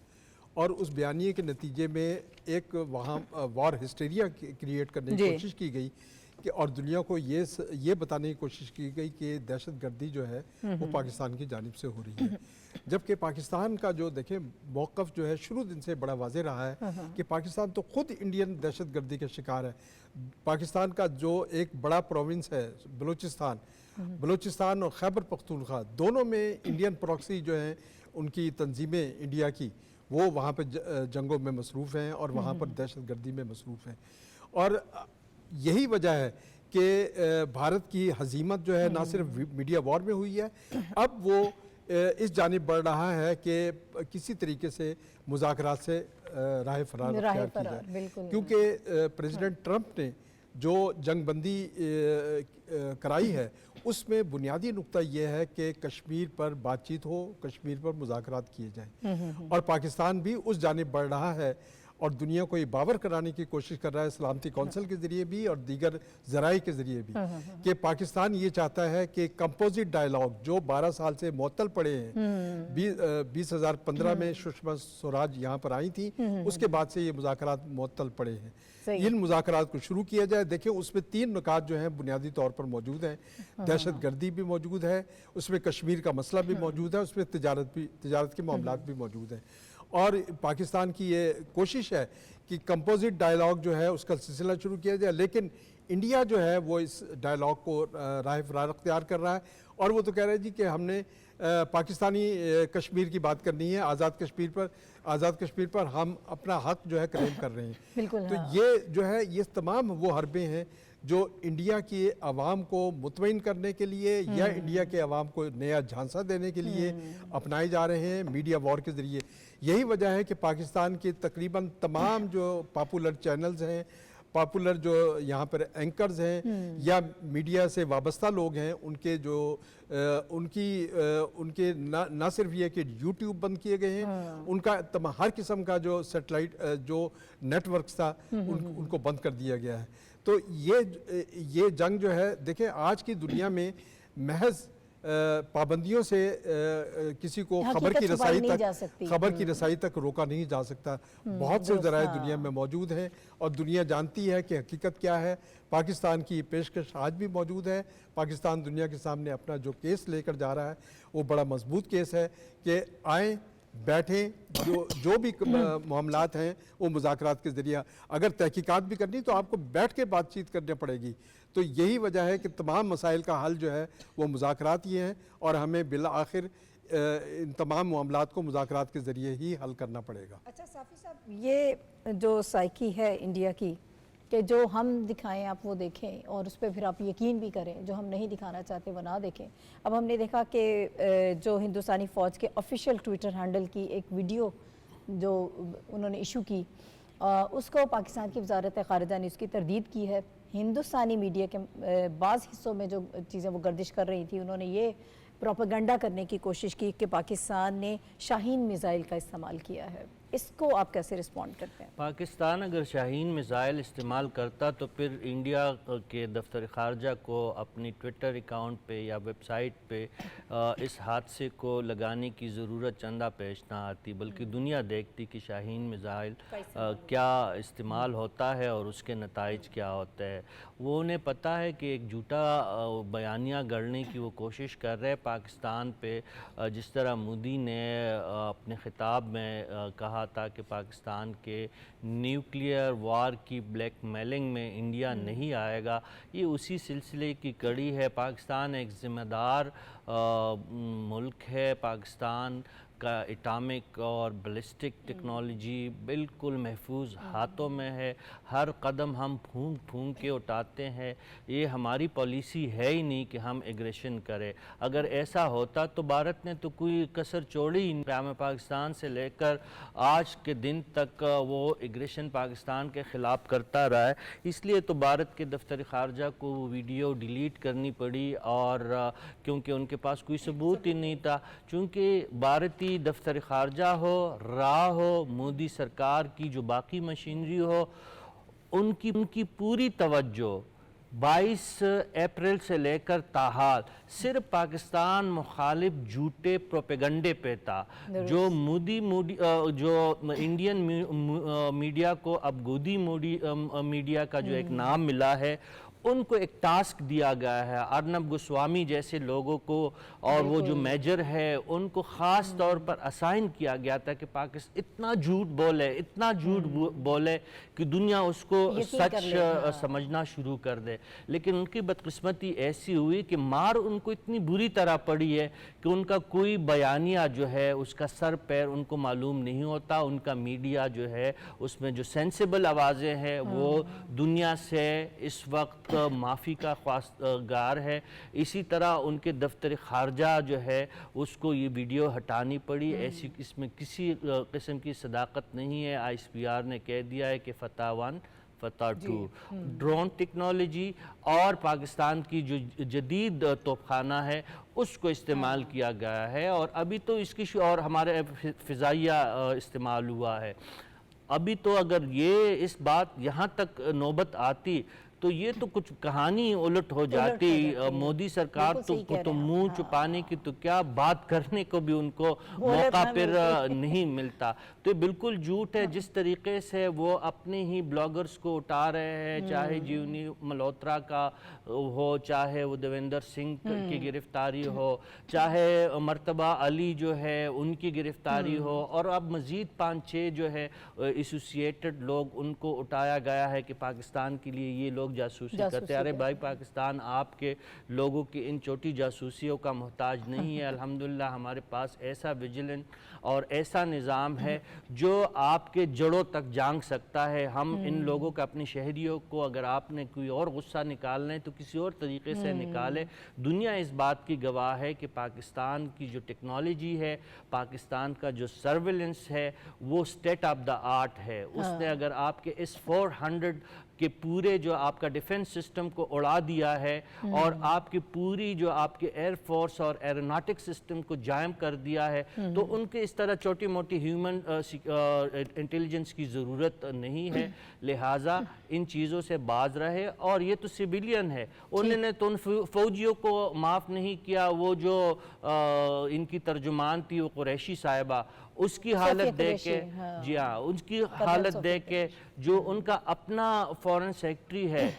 और उस बयानिए के नतीजे में एक वहाँ वॉर हिस्टेरिया क्रिएट करने की जी। कोशिश की गई कि और दुनिया को ये बताने की कोशिश की गई कि दहशतगर्दी जो है वो पाकिस्तान की जानिब से हो रही है, जबकि पाकिस्तान का जो देखें मौक़िफ़ जो है शुरू दिन से बड़ा वाज़ेह रहा है कि पाकिस्तान तो ख़ुद इंडियन दहशतगर्दी के शिकार है। पाकिस्तान का जो एक बड़ा प्रोविंस है बलूचिस्तान और खैबर पख्तूनख्वा, दोनों में इंडियन प्रॉक्सी जो हैं उनकी तंजीमें इंडिया की वो वहाँ पर जंगों में मसरूफ़ हैं और वहाँ पर दहशतगर्दी में मसरूफ़ हैं। और यही वजह है कि भारत की हजीमत जो है ना सिर्फ मीडिया वॉर में हुई है, अब वो इस जानिब बढ़ रहा है कि किसी तरीके से मुज़ाकरात से राह फरार अख्तियार की जाए, क्योंकि प्रेसिडेंट ट्रंप ने जो जंगबंदी कराई है उसमें बुनियादी नुक्ता यह है कि कश्मीर पर बातचीत हो, कश्मीर पर मुज़ाकरात किए जाएं, और पाकिस्तान भी उस जानिब बढ़ रहा है और दुनिया को ये बावर कराने की कोशिश कर रहा है सलामती कौंसिल के ज़रिए भी और दीगर ज़राए के ज़रिए भी कि पाकिस्तान ये चाहता है कि कंपोजिट डायलॉग जो 12 साल से मुअत्तल पड़े हैं, 2015 में सुषमा स्वराज यहाँ पर आई थी, उसके बाद से ये मुज़ाकरात मुअत्तल पड़े हैं, इन मुज़ाकरात को शुरू किया जाए। देखिए उसमें 3 नुकात जो हैं बुनियादी तौर पर मौजूद हैं, दहशतगर्दी भी मौजूद है, उसमें कश्मीर का मसला भी मौजूद है, उसमें तिजारत के मामलात भी मौजूद हैं, और पाकिस्तान की ये कोशिश है कि कंपोजिट डायलॉग जो है उसका सिलसिला शुरू किया जाए, लेकिन इंडिया जो है वो इस डायलॉग को राह फरार अख्तियार कर रहा है और वो तो कह रहा है जी कि हमने पाकिस्तानी कश्मीर की बात करनी है, आज़ाद कश्मीर पर हम अपना हक जो है क्लेम कर रहे हैं। तो ये जो है ये तमाम वो हरबे हैं जो इंडिया की आवाम को मुतमईन करने के लिए या इंडिया के आवाम को नया झांसा देने के लिए अपनाए जा रहे हैं मीडिया वॉर के ज़रिए। यही वजह है कि पाकिस्तान के तकरीबन तमाम जो पॉपुलर चैनल्स हैं, पॉपुलर जो यहाँ पर एंकर्स हैं या मीडिया से वाबस्ता लोग हैं, उनके जो उनके ना सिर्फ ये कि यूट्यूब बंद किए गए हैं, उनका हर किस्म का जो सेटेलाइट जो नेटवर्क्स था उनको बंद कर दिया गया है। तो ये जंग जो है देखें आज की दुनिया में महज पाबंदियों से किसी को खबर की रसाई तक रोका नहीं जा सकता। बहुत से ज़राए दुनिया में मौजूद हैं और दुनिया जानती है कि हकीकत क्या है। पाकिस्तान की पेशकश आज भी मौजूद है। पाकिस्तान दुनिया के सामने अपना जो केस लेकर जा रहा है वो बड़ा मजबूत केस है कि आएँ बैठें, जो भी मामलात हैं वो मुज़ाकरात के ज़रिए, अगर तहकीकात भी करनी तो आपको बैठ के बातचीत करनी पड़ेगी। तो यही वजह है कि तमाम मसाइल का हल जो है वो मुज़ाकरात ही हैं और हमें बिल आखिर इन तमाम मामलात को मुज़ाकरात के ज़रिए ही हल करना पड़ेगा। अच्छा साफ़ी साहब, ये जो साइकी है इंडिया की कि जो हम दिखाएं आप वो देखें और उस पर फिर आप यकीन भी करें, जो हम नहीं दिखाना चाहते वो ना देखें। अब हमने देखा कि जो हिंदुस्तानी फ़ौज के ऑफिशियल ट्विटर हैंडल की एक वीडियो जो उन्होंने इशू की, उसको पाकिस्तान की वजारत ख़ारिजा ने उसकी तरदीद की है। हिंदुस्तानी मीडिया के बाज़ हिस्सों में जो चीज़ें वो गर्दिश कर रही थी, उन्होंने ये प्रोपेगेंडा करने की कोशिश की कि पाकिस्तान ने शाहीन मिसाइल का इस्तेमाल किया है। इसको आप कैसे रिस्पॉन्ड करते हैं? पाकिस्तान अगर शाहीन मिसाइल इस्तेमाल करता तो फिर इंडिया के दफ्तर ख़ारजा को अपनी ट्विटर अकाउंट पे या वेबसाइट पे इस हादसे को लगाने की ज़रूरत चंदा पेश ना आती, बल्कि दुनिया देखती कि शाहीन मिसाइल क्या इस्तेमाल होता है और उसके नताइज क्या होते हैं। वो उन्हें पता है कि एक झूठा बयानिया गढ़ने की वो कोशिश कर रहे हैं पाकिस्तान पे, जिस तरह मोदी ने अपने ख़िताब में कहा था कि पाकिस्तान के न्यूक्लियर वार की ब्लैकमेलिंग में इंडिया नहीं आएगा। ये उसी सिलसिले की कड़ी है। पाकिस्तान एक ज़िम्मेदार मुल्क है। पाकिस्तान का एटॉमिक और बैलिस्टिक टेक्नोलॉजी बिल्कुल महफूज हाथों में है। हर कदम हम फूंक फूंक के उठाते हैं। ये हमारी पॉलिसी है ही नहीं कि हम एग्रेशन करें। अगर ऐसा होता तो भारत ने तो कोई कसर छोड़ी ही नहीं। पाकिस्तान से लेकर आज के दिन तक वो एग्रेशन पाकिस्तान के ख़िलाफ़ करता रहा है। इसलिए तो भारत के दफ्तर ख़ारजा को वो वीडियो डिलीट करनी पड़ी, और क्योंकि उनके पास कोई सबूत ही नहीं था। चूँकि भारतीय दफ्तर ख़ारजा हो, राह हो, मोदी सरकार की जो बाकी मशीनरी हो, उनकी पूरी तवज्जो 22 अप्रैल से लेकर ताहाल सिर्फ पाकिस्तान मुखालिफ झूठे प्रोपेगंडे पे था। जो जो इंडियन मीडिया को अब गोदी मीडिया का जो एक नाम मिला है, उनको एक टास्क दिया गया है। अर्नब गोस्वामी जैसे लोगों को और वो जो मेजर है उनको ख़ास तौर पर असाइन किया गया था कि पाकिस्तान इतना झूठ बोले, इतना झूठ बोले कि दुनिया उसको सच समझना शुरू कर दे। लेकिन उनकी बदकिस्मती ऐसी हुई कि मार उनको इतनी बुरी तरह पड़ी है कि उनका कोई बयानिया जो है उसका सर पैर उनको मालूम नहीं होता। उनका मीडिया जो है उसमें जो सेंसिबल आवाज़ें हैं वो दुनिया से इस वक्त माफ़ी का ख्वास्तगार है। इसी तरह उनके दफ्तर खारजा जो है उसको ये वीडियो हटानी पड़ी। ऐसी इसमें किसी किस्म की सदाकत नहीं है। ISPR ने कह दिया है कि फतह 1 फतह 2 ड्रोन टेक्नोलॉजी और पाकिस्तान की जो जदीद तोपखाना है उसको इस्तेमाल किया गया है। और अभी तो इसकी और हमारे फ़िज़ाइया इस्तेमाल हुआ है। अभी तो अगर ये इस बात यहाँ तक नौबत आती तो ये तो कुछ कहानी उलट हो जाती। मोदी सरकार तो मुंह छुपाने की तो क्या, बात करने को भी उनको मौका फिर नहीं मिलता। तो बिल्कुल झूठ है। जिस तरीके से वो अपने ही ब्लॉगर्स को उठा रहे हैं, चाहे जीवनी मल्होत्रा का हो, चाहे वो देवेंद्र सिंह की गिरफ्तारी हो, चाहे मर्तबा अली जो है उनकी गिरफ्तारी हो, और अब मज़ीद 5-6 जो है एसोसिएटेड लोग उनको उठाया गया है कि पाकिस्तान के लिए ये लोग जासूसी करते हैं। अरे भाई, पाकिस्तान आपके लोगों की इन छोटी जासूसियों का मोहताज नहीं है। अल्हम्दुलिल्लाह हमारे पास ऐसा विजिलेंस और ऐसा निज़ाम है जो आपके जड़ों तक जांग सकता है। हम इन लोगों का, अपने शहरियों को, अगर आपने कोई और गुस्सा निकालना है तो किसी और तरीके से निकाले। दुनिया इस बात की गवाह है कि पाकिस्तान की जो टेक्नोलॉजी है, पाकिस्तान का जो सर्विलेंस है, वो स्टेट ऑफ द आर्ट है। उसने अगर आपके इस 400 के पूरे जो आपका डिफेंस सिस्टम को उड़ा दिया है और आपकी पूरी जो आपके एयरफोर्स और एरोनॉटिक सिस्टम को जायम कर दिया है, तो उनके इस तरह छोटी मोटी ह्यूमन इंटेलिजेंस की ज़रूरत नहीं है। लिहाजा इन चीज़ों से बाज रहे। और ये तो सिविलियन है, उन्होंने तो उन फौजियों को माफ़ नहीं किया। वो जो इनकी तर्जुमान थी, वो कुरैशी साहिबा, उसकी हालत देख के, जी हाँ, उसकी हालत देख के, जो उनका अपना फॉरेन सेक्रेटरी है,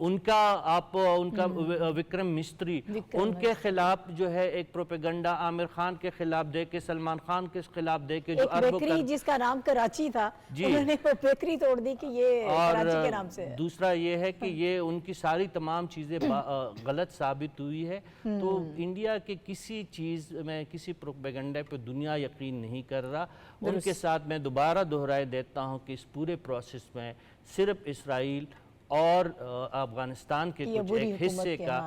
उनका विक्रम मिस्त्री, उनके खिलाफ जो है एक प्रोपेगंडा आमिर खान के खिलाफ दे के, सलमान खान के खिलाफ दे के, जो बेकरी जिसका नाम कराची था, उन्होंने वो बेकरी तोड़ दी कि ये कराची के नाम से है। दूसरा ये है कि ये उनकी सारी तमाम चीज़ें गलत साबित हुई है। तो इंडिया के किसी चीज़ में, किसी प्रोपेगंडे पे दुनिया यकीन नहीं कर रहा। उनके साथ मैं दोबारा दोहराए देता हूँ कि इस पूरे प्रोसेस में सिर्फ इसराइल और अफगानिस्तान के कुछ एक हिस्से का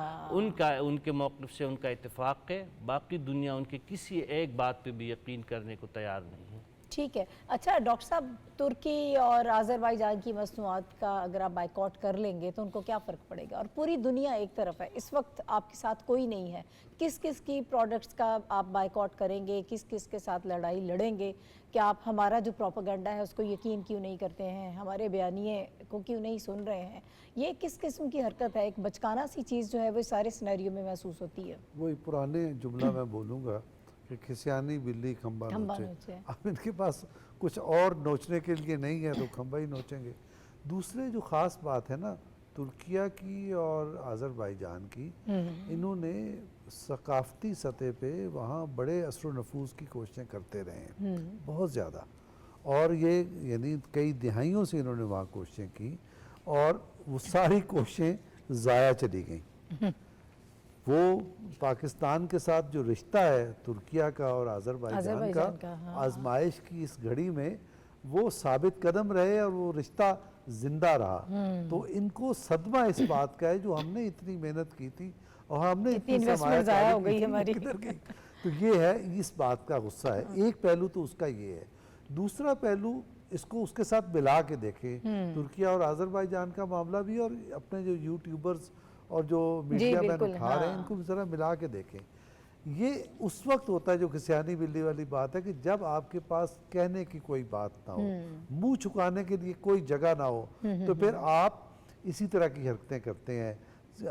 उनके मौक़िफ़ से उनका इत्तेफाक है। बाकी दुनिया उनके किसी एक बात पे भी यकीन करने को तैयार नहीं है। ठीक है। अच्छा डॉक्टर साहब, तुर्की और आज़रबाईजान की मसनूआत का अगर आप बाइकॉट कर लेंगे तो उनको क्या फ़र्क पड़ेगा? और पूरी दुनिया एक तरफ है, इस वक्त आपके साथ कोई नहीं है, किस किस की प्रोडक्ट्स का आप बाइकॉट करेंगे? किस किस के साथ लड़ाई लड़ेंगे? क्या आप हमारा जो प्रोपेगेंडा है उसको यकीन क्यों नहीं करते हैं? हमारे बयानिए को क्यों नहीं सुन रहे हैं? ये किस किस्म की हरकत है? एक बचकाना सी चीज़ जो है वो सारे सिनेरियो में महसूस होती है। वही पुराने जुमला मैं बोलूँगा कि खिसियानी बिल्ली खंबा नोचे। अब इनके पास कुछ और नोचने के लिए नहीं है तो खंबा ही नोचेंगे। दूसरे जो ख़ास बात है ना, तुर्किया की और आज़रबाईजान की, इन्होंने सकाफ़ती सतह पे वहाँ बड़े असर नफूज़ की कोशिशें करते रहे हैं, बहुत ज़्यादा। और ये यानी कई दिहाइयों से इन्होंने वहाँ कोशिशें की और वो सारी कोशिशें ज़ाया चली गईं। वो पाकिस्तान के साथ जो रिश्ता है तुर्किया का और आज़रबाईजान का, आजमाइश की इस घड़ी में वो साबित कदम रहे और वो रिश्ता जिंदा रहा। तो इनको सदमा इस बात का है जो हमने इतनी मेहनत की थी और हमने इतनी ज़ाया हो गई हमारी। तो ये है, इस बात का गुस्सा है। एक पहलू तो उसका ये है। दूसरा पहलू इसको उसके साथ मिला के देखें, तुर्किया और आज़रबाईजान का मामला भी और अपने जो यूट्यूबर्स और जो मीडिया मैन उठा रहे हैं, इनको भी ज़रा मिला के देखें। ये उस वक्त होता है जो खिसियानी बिल्ली वाली बात है कि जब आपके पास कहने की कोई बात ना हो, मुंह छुपाने के लिए कोई जगह ना हो, तो फिर आप इसी तरह की हरकतें करते हैं।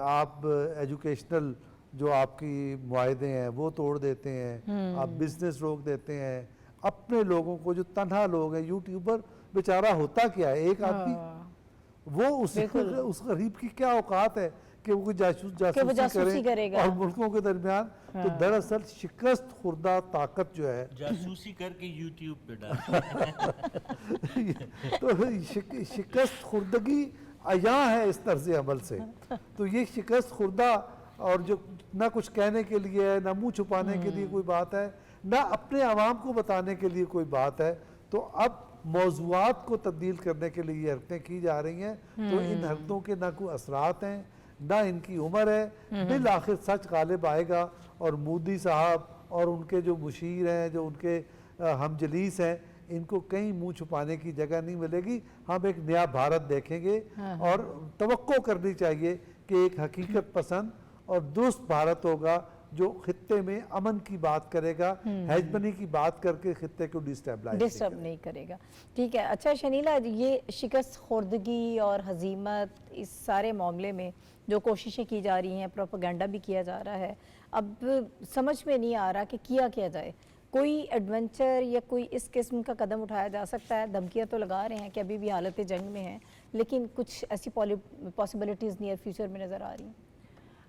आप एजुकेशनल जो आपकी मुआहदे हैं वो तोड़ देते हैं, आप बिजनेस रोक देते हैं, अपने लोगों को जो तन्हा लोग हैं, यूट्यूबर बेचारा होता क्या है, एक आदमी, वो उस गरीब की क्या औकात है कि वो कोई जासूसी करेगा और मुल्कों के दरमियान। तो दरअसल शिकस्त खुर्दा ताकत जो है जासूसी करके यूट्यूब पे डाल तो शिकस्त खुर्दगी अया है इस तर्ज अमल से। तो ये शिकस्त खुर्दा और जो ना कुछ कहने के लिए है, ना मुंह छुपाने के लिए कोई बात है, ना अपने आवाम को बताने के लिए कोई बात है, तो अब मौज़ूआत को तब्दील करने के लिए ये हरकतें की जा रही हैं। तो इन हरकतों के ना कोई असरात हैं, ना इनकी उम्र है, बिल आखिर सच गालिब आएगा और मोदी साहब और उनके जो मुशीर हैं, जो उनके हमजलीस हैं, इनको कहीं मुंह छुपाने की जगह नहीं मिलेगी। हम एक नया भारत देखेंगे और तवक्को करनी चाहिए कि एक हकीकत पसंद और दुरुस्त भारत होगा जो खित्ते में अमन की बात करेगा, हेजमनी की बात करके खित्ते को डिस्टर्ब नहीं करेगा। ठीक है, अच्छा शनीला, ये शिकस्त खुर्दगी और हजीमत, इस सारे मामले में जो कोशिशें की जा रही हैं, प्रोपेगेंडा भी किया जा रहा है, अब समझ में नहीं आ रहा कि किया जाए। कोई एडवेंचर या कोई इस किस्म का कदम उठाया जा सकता है? धमकियाँ तो लगा रहे हैं कि अभी भी हालत जंग में है, लेकिन कुछ ऐसी पॉसिबिलिटीज़ नियर फ्यूचर में नज़र आ रही हैं?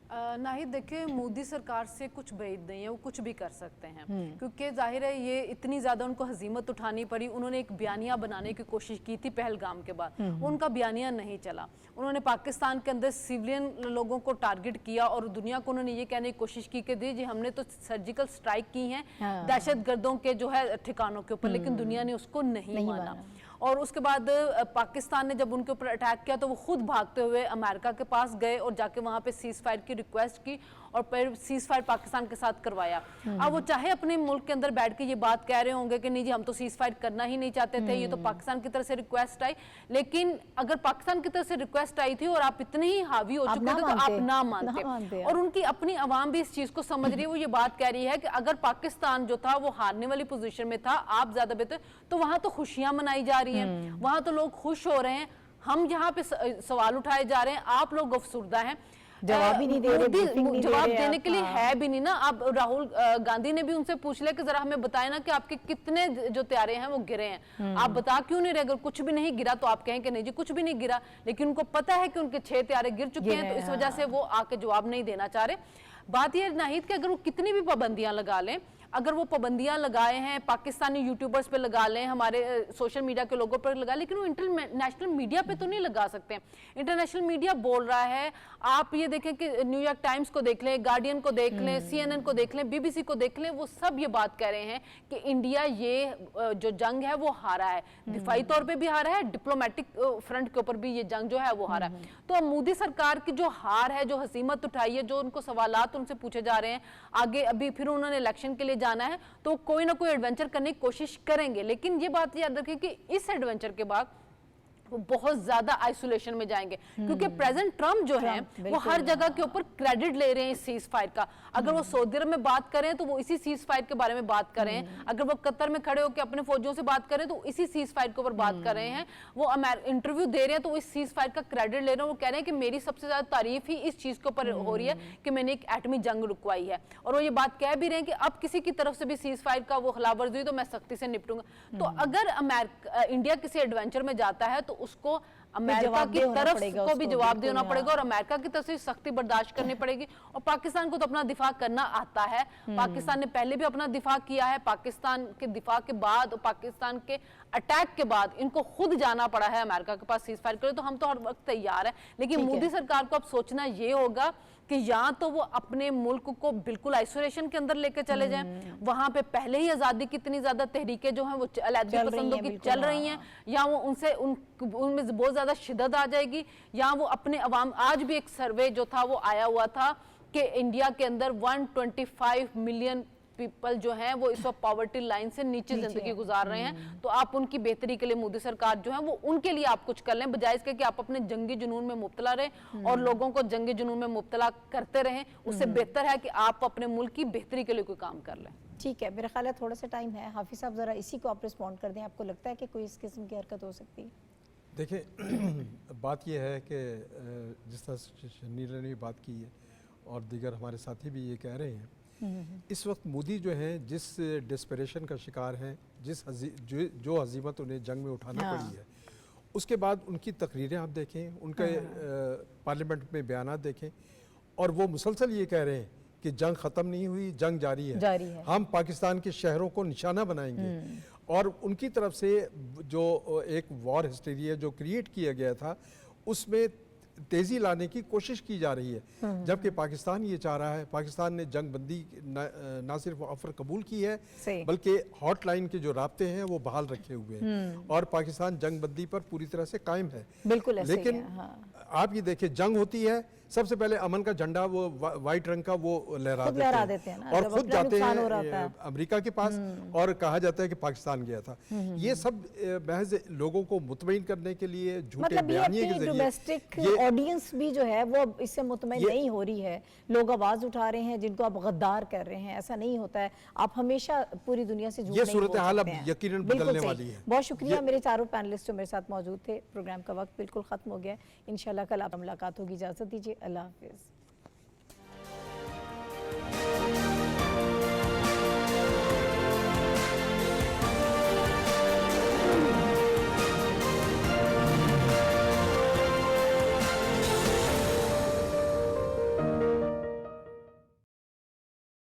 नाहिद, देखिए, मोदी सरकार से कुछ बैद नहीं है, वो कुछ भी कर सकते हैं, क्योंकि जाहिर है ये इतनी ज़्यादा उनको हजीमत उठानी पड़ी। उन्होंने एक बयानिया बनाने की कोशिश की थी पहलगाम के बाद, उनका बयानिया नहीं चला। उन्होंने पाकिस्तान के अंदर सिविलियन लोगों को टारगेट किया और दुनिया को उन्होंने ये कहने की कोशिश की कि जी हमने तो सर्जिकल स्ट्राइक की हैं दहशत गर्दों के जो है ठिकानों के ऊपर, लेकिन दुनिया ने उसको नहीं माना। और उसके बाद पाकिस्तान ने जब उनके ऊपर अटैक किया तो वो खुद भागते हुए अमेरिका के पास गए और जाके वहाँ पे सीज फायर की रिक्वेस्ट की और फिर सीज फायर पाकिस्तान के साथ करवाया। अब वो चाहे अपने मुल्क के अंदर बैठ के ये बात कह रहे होंगे कि नहीं जी हम तो सीज फायर करना ही नहीं चाहते थे, ये तो पाकिस्तान की तरफ से रिक्वेस्ट आई, लेकिन अगर पाकिस्तान की तरफ से रिक्वेस्ट आई थी और आप इतने ही हावी हो चुके थे तो आप ना मानते। और उनकी अपनी आवाम भी इस चीज को समझ रही है, वो ये बात कह रही है कि अगर पाकिस्तान जो था वो हारने वाली पोजीशन में था, आप ज्यादा बेहतर, तो वहां तो खुशियां मनाई जा रही हैं, वहां तो लोग खुश हो रहे हैं। हम यहाँ पे सवाल उठाए जा रहे हैं, आप लोग अफसुरदा हैं, जवाब भी नहीं दे रहे, जवाब देने के लिए है भी नहीं ना। अब राहुल गांधी ने भी उनसे पूछ लिया कि जरा हमें बताएं ना कि आपके कितने जो त्यारे हैं वो गिरे हैं, आप बता क्यों नहीं रहे? अगर कुछ भी नहीं गिरा तो आप कहें कि नहीं जी कुछ भी नहीं गिरा, लेकिन उनको पता है कि उनके 6 त्यारे गिर चुके हैं, तो इस वजह से वो आके जवाब नहीं देना चाह रहे। बात यह नाहिद कि अगर वो कितनी भी पाबंदियां लगा लें, अगर वो पाबंदियां लगाए हैं पाकिस्तानी यूट्यूबर्स पे लगा लें, हमारे सोशल मीडिया के लोगों पर लगा, लेकिन वो इंटरनेशनल मीडिया पे तो नहीं लगा सकते। इंटरनेशनल मीडिया बोल रहा है, आप ये देखें कि न्यूयॉर्क टाइम्स को देख लें, गार्डियन को देख लें, CNN को देख लें, BBC को देख लें, वो सब ये बात कह रहे हैं कि इंडिया ये जो जंग है वो हारा है, दिफाई तौर पर भी हारा है, डिप्लोमेटिक फ्रंट के ऊपर भी ये जंग जो है वो हारा है। तो अब मोदी सरकार की जो हार है, जो हसीमत उठाई है, जो उनको सवालात उनसे पूछे जा रहे हैं, आगे अभी फिर उन्होंने इलेक्शन के लिए जाना है तो कोई ना कोई एडवेंचर करने की कोशिश करेंगे, लेकिन ये बात याद रखें कि इस एडवेंचर के बाद वो बहुत ज्यादा आइसोलेशन में जाएंगे, क्योंकि प्रेसिडेंट ट्रम्प जो है वो हर जगह के ऊपर क्रेडिट ले रहे हैं इस सीज फायर का। अगर वो सऊदी अरब में बात करें तो वो इसी सीज फायर के बारे में बात कर रहे हैं, अगर वो कतर में खड़े होकर अपने फौजियों से बात करें तो इसी सीज फायर के ऊपर बात कर रहे हैं, वो इंटरव्यू दे रहे हैं तो इस सीज फायर का क्रेडिट ले रहे हैं। वो कह रहे हैं कि मेरी सबसे ज्यादा तारीफ ही इस चीज के ऊपर हो रही है कि मैंने एक एटमी जंग रुकवाई है, और वो ये बात कह भी रहे हैं कि अब किसी की तरफ से भी सीज फायर का वो खिलाफवर्जी हुई तो मैं सख्ती से निपटूंगा। तो अगर इंडिया किसी एडवेंचर में जाता है तो उसको अमेरिका की तरफ को भी जवाब देना पड़ेगा और अमेरिका की तरफ से सख्ती बर्दाश्त करनी पड़ेगी। और पाकिस्तान को तो अपना दिफा करना आता है, पाकिस्तान ने पहले भी अपना दिफा किया है, पाकिस्तान के दिफा के बाद, पाकिस्तान के अटैक के बाद इनको खुद जाना पड़ा है अमेरिका के पास सीज फायर करे, तो हम तो हर वक्त तैयार है। लेकिन मोदी सरकार को अब सोचना ये होगा कि या तो वो अपने मुल्क को बिल्कुल आइसोलेशन के अंदर लेके चले जाएं, वहां पे पहले ही आजादी की इतनी ज्यादा तहरीकें जो हैं वो अलहदगी पसंदों की चल रही हैं, या वो उनमें बहुत ज्यादा शिद्दत आ जाएगी, या वो अपने अवाम, आज भी एक सर्वे जो था वो आया हुआ था कि इंडिया के अंदर 125 मिलियन पीपल जो हैं वो इस वक्त पॉवर्टी लाइन से नीचे जिंदगी गुजार रहे हैं। तो आप उनकी बेहतरी के लिए मोदी सरकार जो है वो उनके लिए आप कुछ कर लें, बजाय इसके कि आप अपने जंगी जुनून में मुब्तला रहें और लोगों को जंगी जुनून में मुब्तला करते रहें। उससे बेहतर है कि आप अपने मुल्क की बेहतरी के लिए कोई काम कर लें। ठीक है, मेरा ख्याल है थोड़ा सा टाइम है, हाफिज साहब जरा इसी को आप रिस्पॉन्ड कर दें। आपको लगता है कि कोई इस किस्म की हरकत हो सकती है? देखिए बात यह है कि जिस तरह से शनील ने बात की है और दीगर हमारे साथी भी ये कह रहे हैं, इस वक्त मोदी जो हैं जिस डिस्परेशन का शिकार हैं, जो हजीमत उन्हें जंग में उठाना पड़ी है, उसके बाद उनकी तकरीरें आप देखें, उनके पार्लियामेंट में बयानात देखें, और वो मुसलसल ये कह रहे हैं कि जंग ख़त्म नहीं हुई, जंग जारी है। हम पाकिस्तान के शहरों को निशाना बनाएंगे। और उनकी तरफ से जो एक वॉर हिस्टीरिया जो क्रिएट किया गया था, उसमें तेज़ी लाने की कोशिश की जा रही है, जबकि पाकिस्तान ये चाह रहा है, पाकिस्तान ने जंग बंदी ना सिर्फ ऑफर कबूल की है, बल्कि हॉटलाइन के जो राब्ते हैं वो बहाल रखे हुए हैं, और पाकिस्तान जंग बंदी पर पूरी तरह से कायम है। बिल्कुल ऐसे लेकिन आप ये देखिए, जंग होती है, सबसे पहले अमन का झंडा वो वाइट रंग का वो लहरा देते हैं और खुद जाते हैं अमेरिका के पास और कहा जाता है कि पाकिस्तान गया था। ये सब महज लोगों को मुतमईन करने के लिए झूठे बयानिए के जरिए, डोमेस्टिक ऑडियंस भी जो है वो इससे मुतमईन नहीं हो रही है। लोग आवाज उठा रहे हैं जिनको आप गद्दार कर रहे हैं। ऐसा नहीं होता है, आप हमेशा पूरी दुनिया से ये सूरत हाल अब यकीनन बदलने वाली है। बहुत शुक्रिया मेरे चारों पैनलिस्ट जो मेरे साथ मौजूद थे। प्रोग्राम का वक्त बिल्कुल खत्म हो गया। इंशाल्लाह कल आप मुलाकात होगी। इजाजत दीजिए, अल्लाह हाफिज।